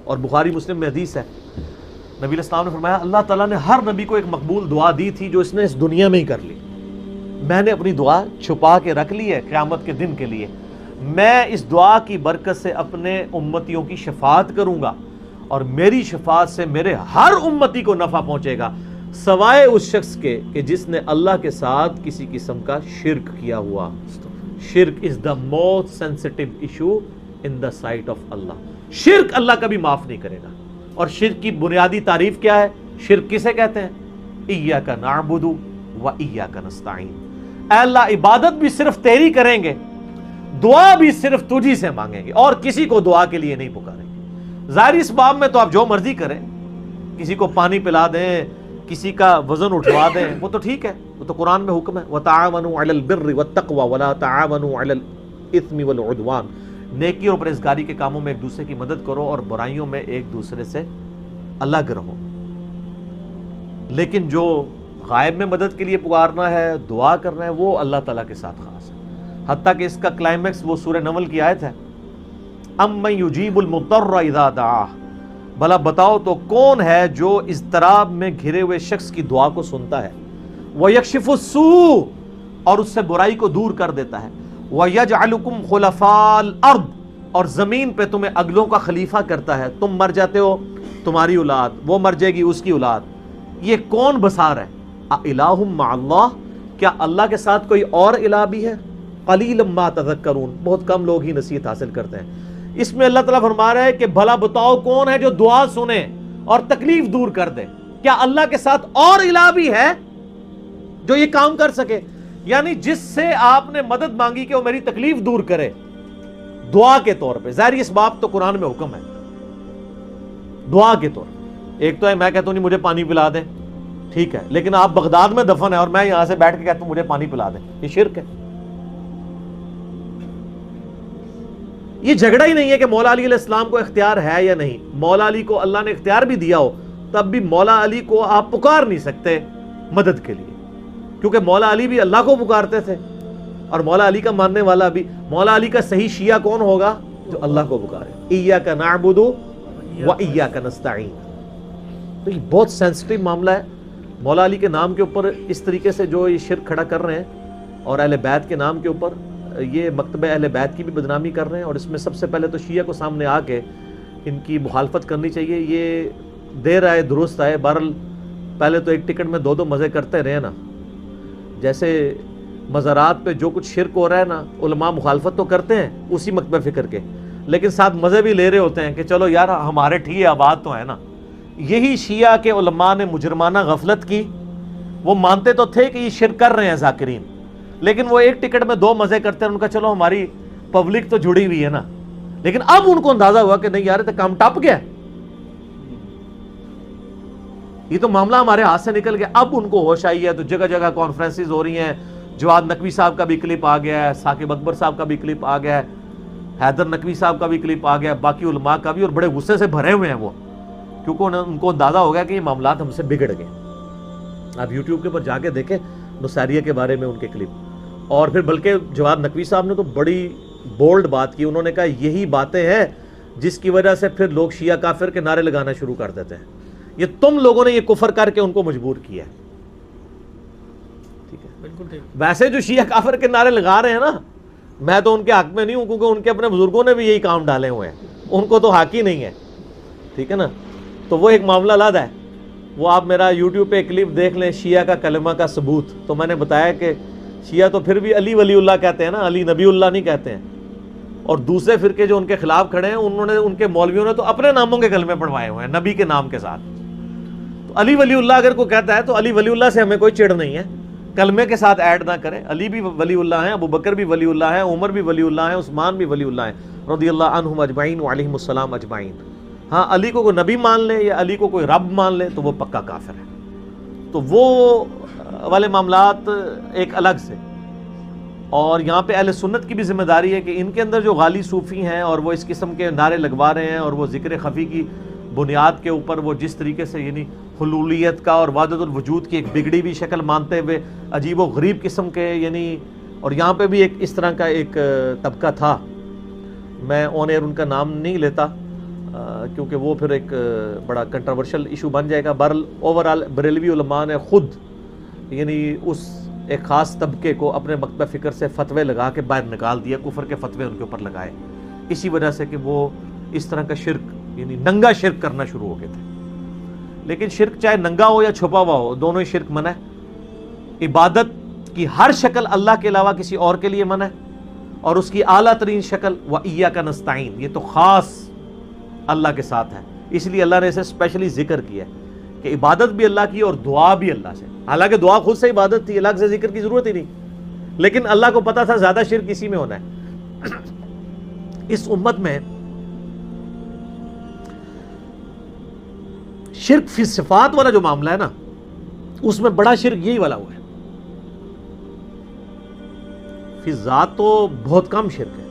اور بخاری مسلم میں حدیث ہے، نبی علیہ السلام نے فرمایا اللہ تعالیٰ نے ہر نبی کو ایک مقبول دعا دی تھی جو اس نے اس دنیا میں ہی کر لی، میں نے اپنی دعا چھپا کے رکھ لی ہے قیامت کے دن کے لیے، میں اس دعا کی برکت سے اپنے امتیوں کی شفاعت کروں گا اور میری شفاعت سے میرے ہر امتی کو نفع پہنچے گا سوائے اس شخص کے کہ جس نے اللہ کے ساتھ کسی قسم کا شرک کیا ہوا۔ شرک is the most sensitive issue in the sight of Allah. شرک اللہ کبھی معاف نہیں کرے گا۔ اور شرک کی بنیادی تعریف کیا ہے؟ شرک کسے کہتے ہیں؟ ایاک نعبد و ایاک نستعین، اے اللہ عبادت بھی صرف تیری کریں گے، دعا بھی صرف تجھی سے مانگیں گے اور کسی کو دعا کے لیے نہیں پکاریں گے۔ ظاہر اس باب میں تو آپ جو مرضی کریں، کسی کو پانی پلا دیں، کسی کا وزن اٹھوا دیں، وہ تو ٹھیک ہے، وہ تو قرآن میں حکم ہے وَتَعَاوَنُوا عَلَى الْبِرِّ وَالتَّقْوَى وَلَا تَعَاوَنُوا عَلَى الْإِثْمِ وَالْعُدْوَانِ، نیکی اور پرہیزگاری کے کاموں میں ایک دوسرے کی مدد کرو اور برائیوں میں ایک دوسرے سے الگ رہو۔ لیکن جو غائب میں مدد کے لیے پکارنا ہے، دعا کرنا ہے، وہ اللہ تعالیٰ کے ساتھ خاص ہے۔ حتیٰ کہ اس کا کلائمیکس وہ سورہ نمل کی آیت ہے اَمَّن يُجِيبُ الْمُضْطَرَّ إِذَا دَعَاهُ، بھلا بتاؤ تو کون ہے جو اضطراب میں گھرے ہوئے شخص کی دعا کو سنتا ہے، وَيَكْشِفُ السُّوءَ، اور اس سے برائی کو دور کر دیتا ہے، وَيَجْعَلُكُمْ خُلَفَاءَ الْأَرْضِ، اور زمین پہ تمہیں اگلوں کا خلیفہ کرتا ہے، تم مر جاتے ہو تمہاری اولاد، وہ مر جائے گی اس کی اولاد، یہ کون بسار ہے؟ اِلَٰهٌ مَّعَ اللَّهِ، کیا اللہ کے ساتھ کوئی اور الہ بھی ہے؟ قَلِيلًا مَّا تَذَكَّرُونَ، بہت کم لوگ ہی نصیحت حاصل کرتے ہیں۔ اس میں اللہ تعالیٰ فرما رہا ہے کہ بھلا بتاؤ کون ہے جو دعا سنے اور تکلیف دور کر دے؟ کیا اللہ کے ساتھ اور الہ بھی ہے جو یہ کام کر سکے؟ یعنی جس سے آپ نے مدد مانگی کہ وہ میری تکلیف دور کرے دعا کے طور پہ، ظاہر اس باب تو قرآن میں حکم ہے دعا کے طور پہ۔ ایک تو ہے میں کہتا ہوں نہیں مجھے پانی پلا دیں، ٹھیک ہے، لیکن آپ بغداد میں دفن ہے اور میں یہاں سے بیٹھ کے کہتا ہوں مجھے پانی پلا دیں، یہ شرک ہے۔ یہ جھگڑا ہی نہیں ہے کہ مولا علی علیہ السلام کو اختیار ہے یا نہیں، مولا علی کو اللہ نے اختیار بھی دیا ہو تب بھی مولا علی کو آپ پکار نہیں سکتے مدد کے لیے، کیونکہ مولا علی بھی اللہ کو پکارتے تھے اور مولا علی کا ماننے والا بھی۔ مولا علی کا صحیح شیعہ کون ہوگا؟ جو اللہ کو پکارے، ایاک نعبد و ایاک نستعین۔ تو یہ بہت سینسٹیو معاملہ ہے۔ مولا علی کے نام کے اوپر اس طریقے سے جو یہ شرک کھڑا کر رہے ہیں اور اہل بیت کے نام کے اوپر یہ مکتبہ اہل بیت کی بھی بدنامی کر رہے ہیں، اور اس میں سب سے پہلے تو شیعہ کو سامنے آ کے ان کی مخالفت کرنی چاہیے۔ یہ دیر آئے درست آئے، بہرحال پہلے تو ایک ٹکٹ میں دو دو مزے کرتے رہے نا، جیسے مزارات پہ جو کچھ شرک ہو رہا ہے نا، علماء مخالفت تو کرتے ہیں اسی مکتبہ فکر کے، لیکن ساتھ مزے بھی لے رہے ہوتے ہیں کہ چلو یار ہمارے ٹھیک آباد تو ہے نا۔ یہی شیعہ کے علماء نے مجرمانہ غفلت کی، وہ مانتے تو تھے کہ یہ شرک کر رہے ہیں ذاکرین، لیکن وہ ایک ٹکٹ میں دو مزے کرتے ہیں، ان کا چلو ہماری پبلک تو جڑی ہوئی ہے نا، لیکن اب ان کو اندازہ ہوا کہ نہیں یار تو کام ٹپ گیا، یہ تو معاملہ ہمارے ہاتھ سے نکل گیا۔ اب ان کو ہوش آئی ہے تو جگہ جگہ کانفرنسز ہو رہی ہیں، جواد نقوی صاحب کا بھی کلپ آ گیا ہے، ثاقب اکبر صاحب کا بھی کلپ آ گیا ہے، حیدر نقوی صاحب کا بھی کلپ آ گیا ہے، باقی علماء کا بھی، اور بڑے غصے سے بھرے ہوئے ہیں وہ، کیونکہ ان کو اندازہ ہو گیا کہ یہ معاملات ہم سے بگڑ گئے۔ آپ یوٹیوب کے اوپر جا کے دیکھیں نصیریہ کے بارے میں ان کے کلپ، اور پھر بلکہ جواد نقوی صاحب نے تو بڑی بولڈ بات کی، انہوں نے کہا یہی باتیں ہیں جس کی وجہ سے پھر لوگ شیعہ کافر کے نعرے لگانا شروع کر دیتے ہیں، یہ تم لوگوں نے یہ کفر کر کے ان کو مجبور کیا ہے۔ ٹھیک ہے، بالکل ٹھیک۔ ویسے جو شیعہ کافر کے نعرے لگا رہے ہیں نا، میں تو ان کے حق میں نہیں ہوں، کیونکہ ان کے اپنے بزرگوں نے بھی یہی کام ڈالے ہوئے ہیں، ان کو تو حق ہی نہیں ہے، ٹھیک ہے نا، تو وہ ایک معاملہ علیحدہ ہے۔ وہ آپ میرا یوٹیوب پہ کلپ دیکھ لیں، شیعہ کا کلمہ کا ثبوت، تو میں نے بتایا کہ شیعہ تو پھر بھی علی ولی اللہ کہتے ہیں نا، علی نبی اللہ نہیں کہتے ہیں، اور دوسرے فرقے جو ان کے خلاف کھڑے ہیں انہوں نے، ان کے مولویوں نے تو اپنے ناموں کے کلمے پڑھوائے ہوئے ہیں نبی کے نام کے ساتھ۔ تو علی ولی اللہ اگر کوئی کہتا ہے تو علی ولی اللہ سے ہمیں کوئی چڑ نہیں ہے، کلمے کے ساتھ ایڈ نہ کریں، علی بھی ولی اللہ ہیں، ابو بکر بھی ولی اللہ ہیں، عمر بھی ولی اللہ ہیں، عثمان بھی ولی اللہ ہیں رضی اللہ عنہم اجمعین وعلیہم السلام اجمعین۔ ہاں علی کو کوئی نبی مان لے یا علی کو کوئی رب مان لے تو وہ پکا کافر ہے، تو وہ والے معاملات ایک الگ سے۔ اور یہاں پہ اہل سنت کی بھی ذمہ داری ہے کہ ان کے اندر جو غالی صوفی ہیں اور وہ اس قسم کے نعرے لگوا رہے ہیں، اور وہ ذکر خفی کی بنیاد کے اوپر وہ جس طریقے سے یعنی حلولیت کا اور وحدت الوجود کی ایک بگڑی ہوئی شکل مانتے ہوئے عجیب و غریب قسم کے یعنی، اور یہاں پہ بھی ایک اس طرح کا ایک طبقہ تھا، میں آن ایئر ان کا نام نہیں لیتا، کیونکہ وہ پھر ایک بڑا کنٹروورشل ایشو بن جائے گا. اوورال بریلوی علماء نے خود یعنی اس ایک خاص طبقے کو اپنے مکتبہ فکر سے فتوے لگا کے باہر نکال دیا, کفر کے فتوے ان کے اوپر لگائے, اسی وجہ سے کہ وہ اس طرح کا شرک یعنی ننگا شرک کرنا شروع ہو گئے تھے. لیکن شرک چاہے ننگا ہو یا چھپا ہوا ہو, دونوں ہی شرک منع ہے. عبادت کی ہر شکل اللہ کے علاوہ کسی اور کے لیے منع ہے, اور اس کی اعلیٰ ترین شکل وَإِيَّاكَ نَسْتَعِينُ, یہ تو خاص اللہ کے ساتھ ہے. اس لیے اللہ نے اسے اسپیشلی ذکر کیا ہے کہ عبادت بھی اللہ کی اور دعا بھی اللہ سے. حالانکہ دعا خود سے عبادت تھی, الگ سے ذکر کی ضرورت ہی نہیں, لیکن اللہ کو پتا تھا زیادہ شرک اسی میں ہونا ہے. اس امت میں شرک فی صفات والا جو معاملہ ہے نا, اس میں بڑا شرک یہی والا ہوا ہے. فی ذات تو بہت کم شرک ہے.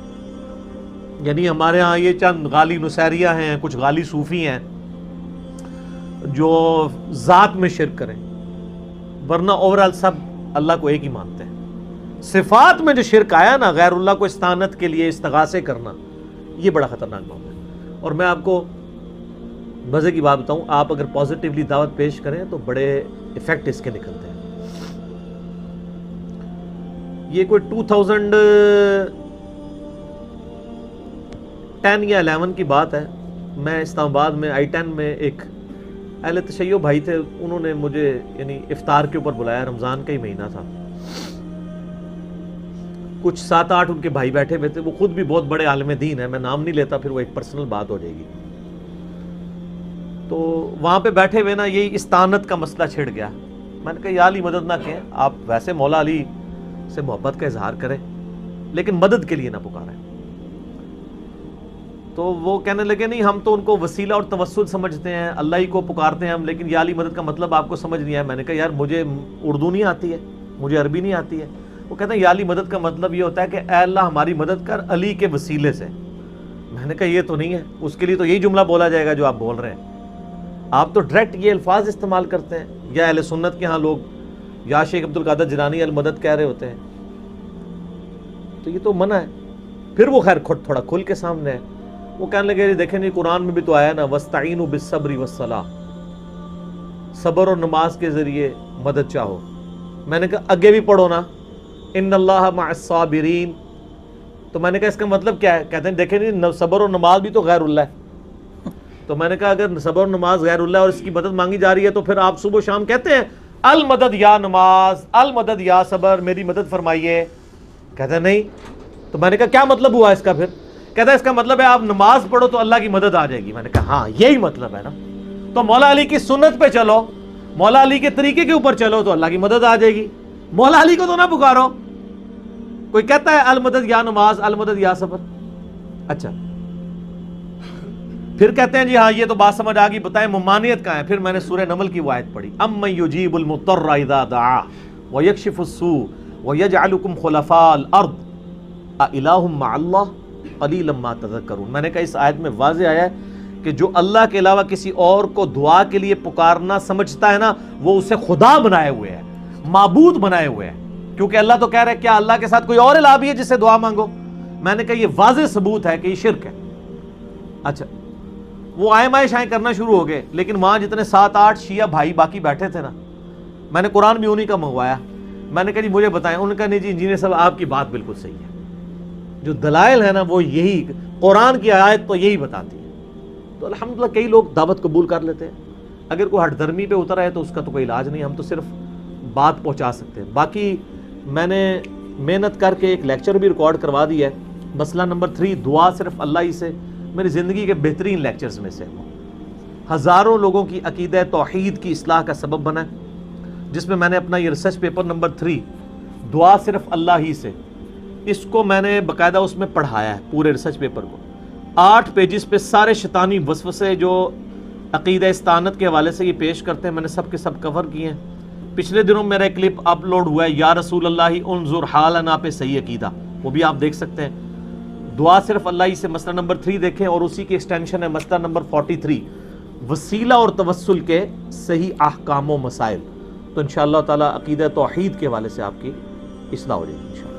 یعنی ہمارے ہاں یہ چند غالی نصیریہ ہیں, کچھ غالی صوفی ہیں جو ذات میں شرک کریں, ورنہ اوورال سب اللہ کو ایک ہی مانتے ہیں. صفات میں جو شرک آیا نا, غیر اللہ کو استعانت کے لیے استغاثے کرنا, یہ بڑا خطرناک معاملہ ہے. اور میں آپ کو مزے کی بات بتاؤں, آپ اگر پازیٹیولی دعوت پیش کریں تو بڑے ایفیکٹ اس کے نکلتے ہیں. یہ کوئی 2010 یا 11 کی بات ہے. میں اسلام آباد میں I-10 میں ایک اہل تشیع بھائی تھے, انہوں نے مجھے یعنی افطار کے اوپر بلایا, رمضان کا ہی مہینہ تھا. کچھ 7-8 ان کے بھائی بیٹھے ہوئے تھے, وہ خود بھی بہت بڑے عالم دین ہیں, میں نام نہیں لیتا پھر وہ ایک پرسنل بات ہو جائے گی. تو وہاں پہ بیٹھے ہوئے نا یہی استعانت کا مسئلہ چھڑ گیا. میں نے کہا یا علی مدد نہ کہیں, آپ ویسے مولا علی سے محبت کا اظہار کریں لیکن مدد کے لیے نہ پکاریں. تو وہ کہنے لگے نہیں, ہم تو ان کو وسیلہ اور توسل سمجھتے ہیں, اللہ ہی کو پکارتے ہیں ہم, لیکن یا علی مدد کا مطلب آپ کو سمجھ نہیں آیا. میں نے کہا یار مجھے اردو نہیں آتی ہے, مجھے عربی نہیں آتی ہے. وہ کہتے ہیں یا علی مدد کا مطلب یہ ہوتا ہے کہ اے اللہ ہماری مدد کر علی کے وسیلے سے. میں نے کہا یہ تو نہیں ہے, اس کے لیے تو یہی جملہ بولا جائے گا جو آپ بول رہے ہیں. آپ تو ڈائریکٹ یہ الفاظ استعمال کرتے ہیں, یا اہل سنت کے ہاں لوگ یا شیخ عبد القادر جیلانی المدد کہہ رہے ہوتے ہیں, تو یہ تو منع ہے. پھر وہ خیر تھوڑا کھل کے سامنے ہے. وہ کہنے لگے دیکھیں نہیں, قرآن میں بھی تو آیا نا وَاسْتَعِينُوا بِالصَّبْرِ وَالصَّلَاةِ, صبر اور نماز کے ذریعے مدد چاہو. میں نے کہا آگے بھی پڑھو نا, ان اللہ مع الصابرین. تو میں نے کہا اس کا مطلب کیا ہے؟ کہتے ہیں دیکھیں نہیں, صبر اور نماز بھی تو غیر اللہ ہے. تو میں نے کہا اگر صبر اور نماز غیر اللہ ہے اور اس کی مدد مانگی جا رہی ہے, تو پھر آپ صبح و شام کہتے ہیں المدد یا نماز, المدد یا صبر, میری مدد فرمائیے. کہتے ہیں نہیں. تو میں نے کہا کیا مطلب ہوا اس کا؟ پھر کہتا ہے اس کا مطلب ہے آپ نماز پڑھو تو اللہ کی مدد آ جائے گی. میں نے کہا ہاں یہی مطلب ہے نا. تو مولا علی کی سنت پہ چلو, مولا علی کے طریقے کے اوپر چلو تو اللہ کی مدد آ جائے گی. مولا علی کو تو نہ پکارو. کوئی کہتا ہے المدد یا نماز, المدد یا صبر. اچھا پھر کہتے ہیں جی ہاں یہ تو بات سمجھ آ گئی, بتائیں ممانعت کہاں ہے؟ پھر میں نے سورہ نمل کی وہ آیت پڑھی, امن یجیب المضطر اذا دعا ویکشف السوء ویجعلکم خلفاء الارض االہ مع اللہ قلیلا ما تذکرون. میں نے کہا اس آیت میں واضح آیا ہے کہ جو اللہ کے علاوہ کسی اور کو دعا کے لیے پکارنا سمجھتا ہے نا, وہ اسے خدا بنائے ہوئے ہے, معبود بنائے ہوئے ہے. کیونکہ اللہ تو کہہ رہا ہے کیا اللہ کے ساتھ کوئی اور الہ بھی ہے جس سے دعا مانگو؟ میں نے کہا یہ واضح ثبوت ہے کہ یہ شرک ہے. اچھا وہ آئے شائیں کرنا شروع ہو گئے, لیکن وہاں جتنے 7-8 شیعہ بھائی باقی بیٹھے تھے نا, میں نے قرآن بھی انہی کا منگوایا. میں نے کہا جی مجھے بتائیں. انہوں نے کہا نہیں جی انجینئر صاحب آپ کی بات بالکل صحیح ہے, جو دلائل ہے نا وہ یہی, قرآن کی آیت تو یہی بتاتی ہے. تو الحمدللہ کئی لوگ دعوت قبول کر لیتے ہیں. اگر کوئی ہٹ دھرمی پہ اتر ہے تو اس کا تو کوئی علاج نہیں, ہم تو صرف بات پہنچا سکتے ہیں. باقی میں نے محنت کر کے ایک لیکچر بھی ریکارڈ کروا دیا ہے, مسئلہ نمبر 3, دعا صرف اللہ ہی سے. میری زندگی کے بہترین لیکچرز میں سے ہزاروں لوگوں کی عقیدہ توحید کی اصلاح کا سبب بنا ہے, جس میں نے اپنا یہ ریسرچ پیپر نمبر 3 دعا صرف اللہ ہی سے, اس کو میں نے باقاعدہ اس میں پڑھایا ہے پورے ریسرچ پیپر کو. 8 پیجز پہ سارے شیطانی وسوسے جو عقیدہ استعانت کے حوالے سے یہ پیش کرتے ہیں, میں نے سب کے سب کور کیے ہیں. پچھلے دنوں میرا ایک کلپ اپلوڈ ہوا ہے, یا رسول اللہ انظر حالنا پہ صحیح عقیدہ, وہ بھی آپ دیکھ سکتے ہیں. دعا صرف اللہ ہی سے مسئلہ نمبر 3 دیکھیں, اور اسی کی ایکسٹینشن ہے مسئلہ نمبر 43, وسیلہ اور توسل کے صحیح احکام و مسائل. تو انشاءاللہ تعالی عقیدہ توحید کے حوالے سے آپ کی اصلاح ہو جائے گی انشاءاللہ.